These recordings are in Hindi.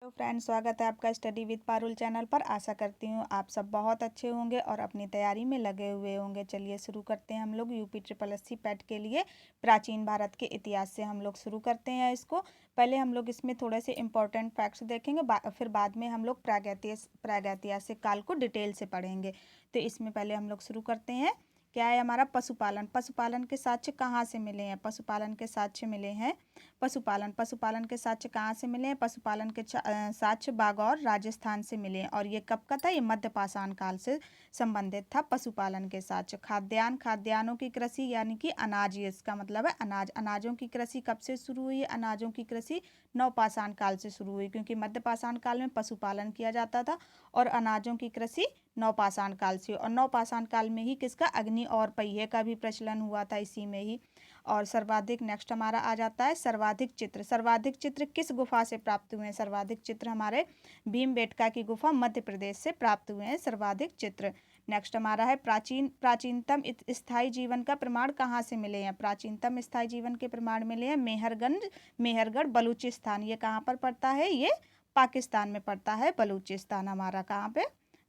हेलो फ्रेंड्स, स्वागत है आपका स्टडी विद पारुल चैनल पर। आशा करती हूँ आप सब बहुत अच्छे होंगे और अपनी तैयारी में लगे हुए होंगे। चलिए शुरू करते हैं। हम लोग यूपी ट्रिपल एससी पैट के लिए प्राचीन भारत के इतिहास से हम लोग शुरू करते हैं इसको। पहले हम लोग इसमें थोड़े से इंपॉर्टेंट फैक्ट्स देखेंगे, फिर बाद में हम लोग प्रागैतिहासिक काल को डिटेल से पढ़ेंगे। तो इसमें पहले हम लोग शुरू करते हैं। क्या है हमारा पशुपालन। पशुपालन के साक्ष्य कहाँ से मिले हैं? पशुपालन के साक्ष्य मिले हैं पशुपालन के साक्ष्य कहाँ से मिले हैं? पशुपालन के साक्ष्य बागौर राजस्थान से मिले हैं। और ये कब का था? ये मध्य पाषाण काल से संबंधित था पशुपालन के साक्ष्य। खाद्यान्नों की कृषि यानी कि अनाज, ये इसका मतलब है अनाज। अनाजों की कृषि कब से शुरू हुई? अनाजों की कृषि नवपाषाण काल से शुरू हुई, क्योंकि मध्य पाषाण काल में पशुपालन किया जाता था और अनाजों की कृषि नवपाषाण काल से। और नवपाषाण काल में ही किसका? अग्नि और पहिए का भी प्रचलन हुआ था इसी में ही। और सर्वाधिक नेक्स्ट हमारा आ जाता है सर्वाधिक चित्र। सर्वाधिक चित्र किस गुफा से प्राप्त हुए हैं? सर्वाधिक चित्र हमारे भीमबेटका की गुफा मध्य प्रदेश से प्राप्त हुए हैं सर्वाधिक चित्र। नेक्स्ट हमारा है प्राचीनतम स्थायी जीवन का प्रमाण कहाँ से मिले हैं? प्राचीनतम स्थायी जीवन के प्रमाण मिले हैं मेहरगढ़ बलूचिस्तान। ये कहाँ पर पड़ता है? ये पाकिस्तान में पड़ता है। बलूचिस्तान हमारा कहाँ पे?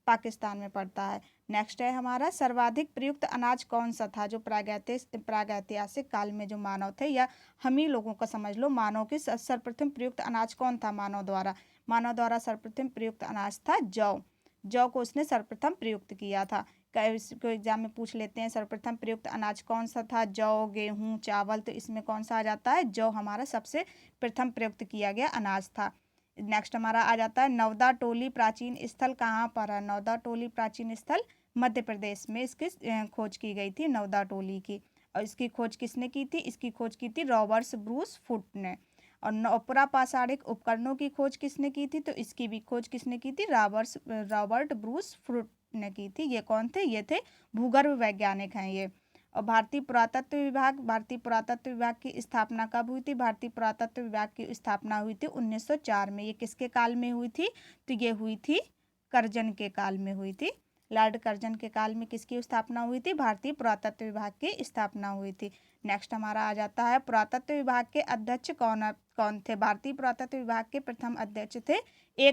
पाकिस्तान में पड़ता है। नेक्स्ट है हमारा सर्वाधिक प्रयुक्त अनाज कौन सा था? जो प्रागैतिहासिक काल में जो मानव थे, या हम ही लोगों का समझ लो, मानव के सर्वप्रथम प्रयुक्त अनाज कौन था? मानव द्वारा सर्वप्रथम प्रयुक्त अनाज था जौ को उसने सर्वप्रथम प्रयुक्त किया था। इसको एग्जाम में पूछ लेते हैं, सर्वप्रथम प्रयुक्त अनाज कौन सा था? जौ, गेहूं, चावल। तो इसमें कौन सा आ जाता है? जौ हमारा सबसे प्रथम प्रयुक्त किया गया अनाज था। नेक्स्ट हमारा आ जाता है नवदा टोली प्राचीन स्थल कहाँ पर है? नवदा टोली प्राचीन स्थल मध्य प्रदेश में इसकी खोज की गई थी, नवदा टोली की। और इसकी खोज किसने की थी? इसकी खोज की थी रॉबर्ट ब्रूस फुट ने। और पुरापाषाणिक उपकरणों की खोज किसने की थी? तो इसकी भी खोज किसने की थी? रॉबर्ट ब्रूस फुट ने की थी। ये कौन थे? ये थे भूगर्भ वैज्ञानिक हैं ये। और भारतीय पुरातत्व विभाग की स्थापना कब हुई थी? भारतीय पुरातत्व विभाग की स्थापना हुई थी 1904 में। ये किसके काल में हुई थी? तो ये हुई थी कर्जन के काल में हुई थी। लॉर्ड कर्जन के काल में किसकी स्थापना हुई थी? भारतीय पुरातत्व विभाग की स्थापना हुई थी। नेक्स्ट हमारा आ जाता है पुरातत्व विभाग के अध्यक्ष कौन थे? भारतीय पुरातत्व विभाग के प्रथम अध्यक्ष थे ए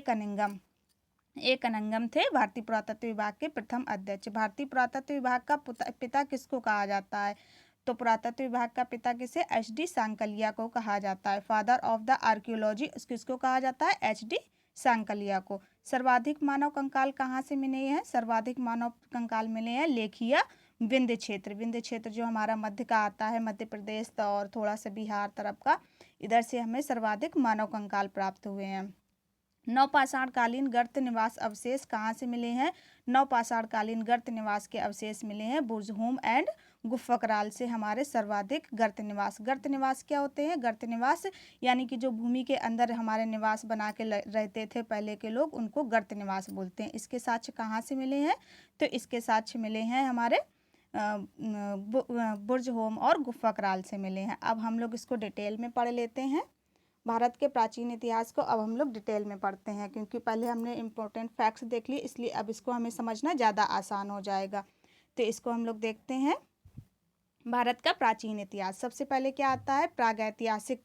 कनिंघम थे भारतीय पुरातत्व विभाग के प्रथम अध्यक्ष। भारतीय पुरातत्व विभाग का पिता किसको कहा जाता है? तो पुरातत्व विभाग का पिता किसे? HD सांकलिया को कहा जाता है। फादर ऑफ द आर्कियोलॉजी किसको कहा जाता है? HD सांकलिया को। सर्वाधिक मानव कंकाल कहाँ से मिले हैं? सर्वाधिक मानव कंकाल मिले हैं लेखिया विंध्य क्षेत्र जो हमारा मध्य का आता है, मध्य प्रदेश और थोड़ा सा बिहार तरफ का, इधर से हमें सर्वाधिक मानव कंकाल प्राप्त हुए हैं। नवपाषाणकालीन गर्त निवास अवशेष कहाँ से मिले हैं? नवपाषाणकालीन गर्त निवास के अवशेष मिले हैं बुर्जहोम एंड गुफकराल से हमारे सर्वाधिक गर्त निवास क्या होते हैं? गर्त निवास यानी कि जो भूमि के अंदर हमारे निवास बना के रहते थे पहले के लोग, उनको गर्त निवास बोलते हैं। इसके साक्ष्य कहाँ से मिले हैं? तो इसके साक्ष्य मिले हैं हमारे बुर्जहोम और गुफकराल से मिले हैं। अब हम लोग इसको डिटेल में पढ़ लेते हैं। भारत के प्राचीन इतिहास को अब हम लोग डिटेल में पढ़ते हैं, क्योंकि पहले हमने इम्पोर्टेंट फैक्ट्स देख लिए, इसलिए अब इसको हमें समझना ज़्यादा आसान हो जाएगा। तो इसको हम लोग देखते हैं। भारत का प्राचीन इतिहास, सबसे पहले क्या आता है? प्रागैतिहासिक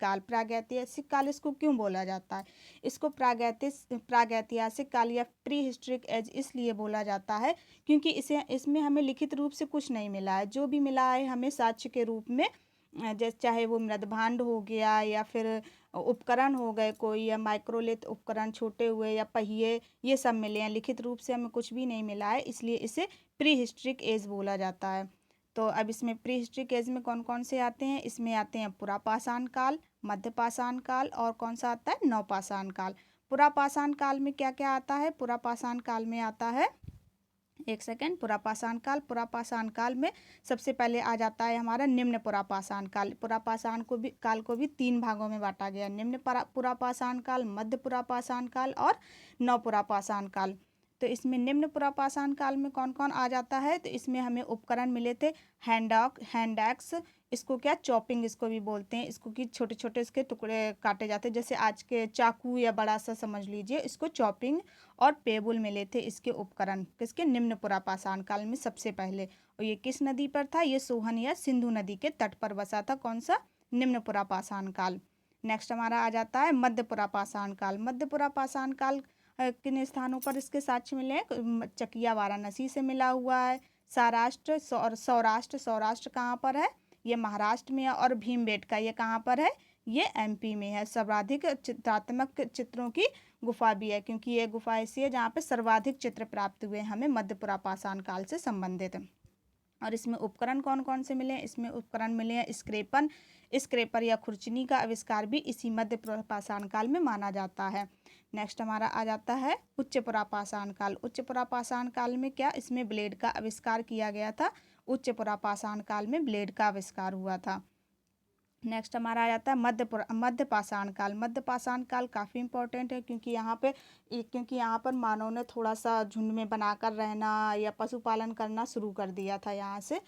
काल इसको क्यों बोला जाता है? इसको प्रागैतिहासिक काल या प्री हिस्ट्रिक एज इसलिए बोला जाता है क्योंकि इसमें हमें लिखित रूप से कुछ नहीं मिला है। जो भी मिला है हमें साक्ष्य के रूप में, जैसे चाहे वो मृदभांड हो गया या फिर उपकरण हो गए कोई, या माइक्रोलिथ उपकरण छोटे हुए, या पहिए, ये सब मिले हैं। लिखित रूप से हमें कुछ भी नहीं मिला है, इसलिए इसे प्री हिस्ट्रिक एज बोला जाता है। तो अब इसमें प्री हिस्ट्रिक एज में कौन कौन से आते हैं? इसमें आते हैं पुरापाषाण काल, मध्य पाषाण काल और कौन सा आता है? नवपाषाण काल। पुरापाषाण काल में क्या क्या आता है? पुरापाषाण काल में आता है, एक सेकेंड, पुरापाषाण काल में सबसे पहले आ जाता है हमारा निम्न पुरापाषाण काल। पुरापाषाण काल को भी 3 भागों में बांटा गया, निम्न पुरापाषाण काल, मध्य पुरापाषाण काल और नव पुरापाषाण काल। तो इसमें निम्न पुरापाषाण काल में कौन कौन आ जाता है? तो इसमें हमें उपकरण मिले थे हैंड एक्स, इसको क्या चॉपिंग इसको भी बोलते हैं, इसको कि छोटे छोटे इसके टुकड़े काटे जाते हैं, जैसे आज के चाकू या बड़ा सा समझ लीजिए, इसको चॉपिंग और पेबुल मिले थे इसके उपकरण किसके? निम्न पुरापाषाण काल में सबसे पहले। और ये किस नदी पर था? ये सोहन या सिंधु नदी के तट पर बसा था। कौन सा? निम्न पुरापाषाण काल। नेक्स्ट हमारा आ जाता है मध्यपुरा पाषाण काल। मध्यपुरा पाषाण काल किन स्थानों पर इसके साक्ष्य मिले हैं? चकिया वाराणसी से मिला हुआ है। सौराष्ट्र सौराष्ट्र सौराष्ट्र कहाँ पर है? ये महाराष्ट्र में है। और भीमबेटका ये कहाँ पर है? ये एमपी में है। सर्वाधिक चित्रात्मक चित्रों की गुफा भी है, क्योंकि ये गुफा ऐसी है जहाँ पे सर्वाधिक चित्र प्राप्त हुए हमें मध्यपुरा पाषाण काल से संबंधित। और इसमें उपकरण कौन कौन से मिले हैं? इसमें उपकरण मिले हैं स्क्रेपर या खुरचनी का आविष्कार भी इसी मध्यपुरा पाषाण काल में माना जाता है। नेक्स्ट हमारा आ जाता है उच्चपुरा पाषाण काल। उच्चपुरा पाषाण काल में क्या? इसमें ब्लेड का आविष्कार किया गया था। उच्चपुरा पाषाण काल में ब्लेड का आविष्कार हुआ था। नेक्स्ट हमारा आ जाता है मध्य पाषाण काल। मध्य पाषाण काल काफ़ी इंपॉर्टेंट है, क्योंकि यहाँ पर मानव ने थोड़ा सा झुंड में बनाकर रहना या पशुपालन करना शुरू कर दिया था यहाँ से।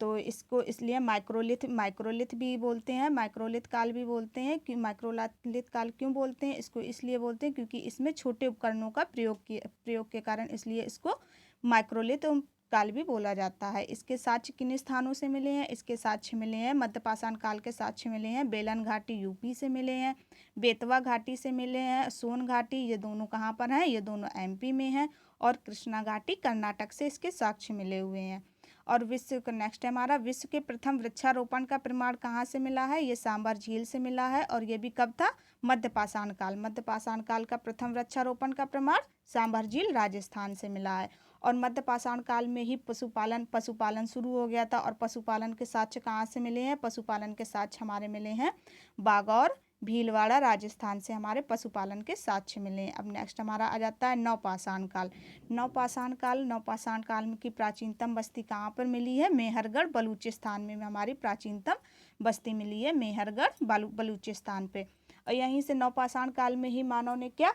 तो इसको इसलिए माइक्रोलिथ भी बोलते हैं, माइक्रोलिथ काल भी बोलते हैं। कि माइक्रोलिथ काल क्यों बोलते हैं? इसको इसलिए बोलते हैं क्योंकि इसमें छोटे उपकरणों का प्रयोग के कारण इसलिए इसको माइक्रोलिथ काल भी बोला जाता है। इसके साक्ष्य किन स्थानों से मिले हैं? इसके साक्ष्य मिले हैं मध्य पाषाण काल के साक्ष्य मिले हैं बेलन घाटी यूपी से मिले हैं, बेतवा घाटी से मिले हैं, सोन घाटी ये दोनों कहाँ पर हैं? ये दोनों एमपी में हैं। और कृष्णा घाटी कर्नाटक से इसके साक्ष्य मिले हुए हैं। और नेक्स्ट है हमारा विश्व के प्रथम वृक्षारोपण का प्रमाण कहाँ से मिला है? ये सांभर झील से मिला है। और ये भी कब था? मध्य पाषाण काल। मध्य पाषाण काल का प्रथम वृक्षारोपण का प्रमाण सांभर झील राजस्थान से मिला है। और मध्य पाषाण काल में ही पशुपालन शुरू हो गया था। और पशुपालन के साक्ष्य कहाँ से मिले हैं? पशुपालन के साक्ष्य हमारे मिले हैं बागौर भीलवाड़ा राजस्थान से हमारे पशुपालन के साक्ष्य मिले हैं। अब नेक्स्ट हमारा आ जाता है नवपाषाण काल। नवपाषाण काल की प्राचीनतम बस्ती कहाँ पर मिली है? मेहरगढ़ बलूचिस्तान में हमारी प्राचीनतम बस्ती मिली है, मेहरगढ़ बलूचिस्तान पे। और यहीं से नवपाषाण काल में ही मानव ने क्या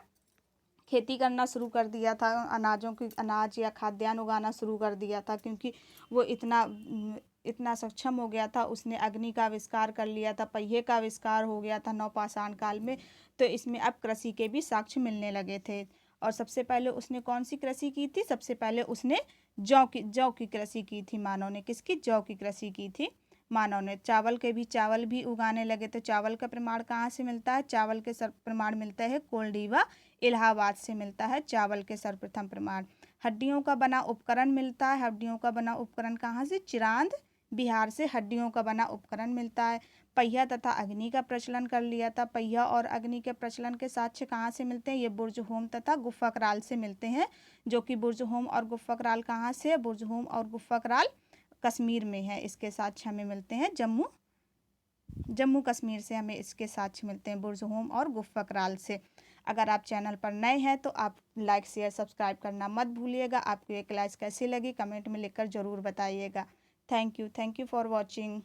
खेती करना शुरू कर दिया था, अनाज या खाद्यान्न उगाना शुरू कर दिया था, क्योंकि वो इतना सक्षम हो गया था। उसने अग्नि का आविष्कार कर लिया था, पहिए का आविष्कार हो गया था नवपाषाण काल में। तो इसमें अब कृषि के भी साक्ष्य मिलने लगे थे। और सबसे पहले उसने कौन सी कृषि की थी? सबसे पहले उसने जौ की कृषि की थी मानव ने। किसकी? जौ की कृषि की थी मानव ने। चावल भी उगाने लगे। तो चावल का प्रमाण कहाँ से मिलता है? चावल के प्रमाण मिलता है कोल्डीवा इलाहाबाद से मिलता है चावल के सर्वप्रथम प्रमाण। हड्डियों का बना उपकरण मिलता है। हड्डियों का बना उपकरण कहाँ से? चिरांद बिहार से हड्डियों का बना उपकरण मिलता है। पहिया तथा अग्नि का प्रचलन कर लिया था। पहिया और अग्नि के प्रचलन के साक्ष्य कहाँ से मिलते हैं? ये बुर्जहोम तथा गुफा से मिलते हैं, जो कि बुर्जहोम और गुफा कहाँ से है? बुर्जहोम और गुफा कश्मीर में है। इसके साक्ष्य हमें मिलते हैं जम्मू कश्मीर से हमें इसके साक्ष्य मिलते हैं बुर्जहोम और गुफा से। अगर आप चैनल पर नए हैं तो आप लाइक शेयर सब्सक्राइब करना मत भूलिएगा। आपको ये क्लास कैसी लगी कमेंट में लिखकर ज़रूर बताइएगा। Thank you for watching.